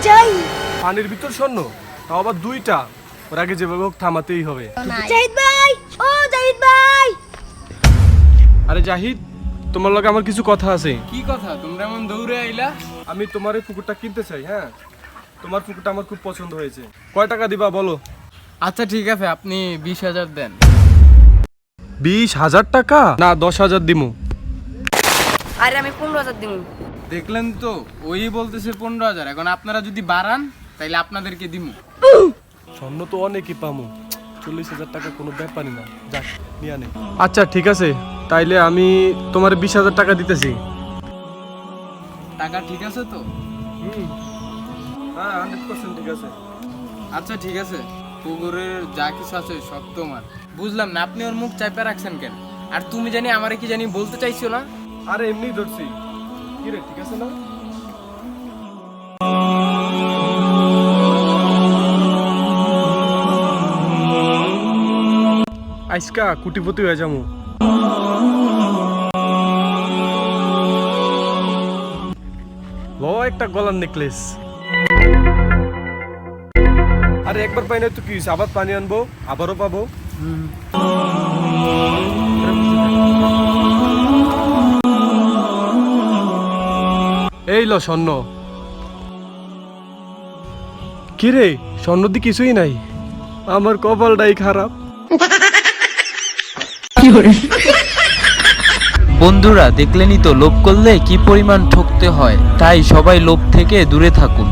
যাই। পানির ভিতর স্বর্ণ, তাও আবার দুইটা। ওর আগে যেভাবে হোক থামাতেই হবে। জাহিদ ভাই, ও জাহিদ ভাই। আরে জাহিদ, তোমার লগে আমার কিছু কথা আছে। কি কথা? তোমরা এমন দৌড়ে আইলা? আমি তোমার এই পুকুরটা কিনতে চাই। হ্যাঁ, তোমার পুকুরটা আমার খুব পছন্দ হয়েছে। কয় টাকা দিবা বলো? আচ্ছা ঠিক আছে, আপনি 20,000 দেন। 20,000 টাকা? না, 10,000 দিমু। আরে আমি 15,000 দিব। দেখলেন তো, ওই বলতেছে 15,000। এখন আপনারা যদি বাড়ান তাইলে আপনাদেরকে দিমু। স্বর্ণ তো অনেকই পামু, 40,000 টাকা কোনো ব্যাপারই না। যাক, নিয়ে নে। আচ্ছা ঠিক আছে, তাইলে আমি তোমার 20,000 টাকা দিতেছি। টাকা ঠিক আছে তো? হ্যাঁ, 100% ঠিক আছে। আচ্ছা ঠিক আছে, পুকুরের যা কিছু আছে সব তোমার। বুঝলাম না, আপনি ওর মুখ চাপে রাখছেন কেন? আর তুমি জানি আমারে কি জানি বলতে চাইছো না? আরে এমনি ধরছি। কি রে, ঠিক আছে না? আজকা কুটিপতি হয়ে যাবো। ল একটা গলার নেকলেস। আরে একবার পাই না তো কি হইছে? আবার পানি আনবো, আবারও পাবো। এই লো স্বর্ণ। কি রে, স্বর্ণ দি কিছুই নাই। আমার কপালটাই খারাপ। বন্ধুরা দেখলেনই তো, লোভ করলে কি পরিমাণ ঠকতে হয়। তাই সবাই লোভ থেকে দূরে থাকুন।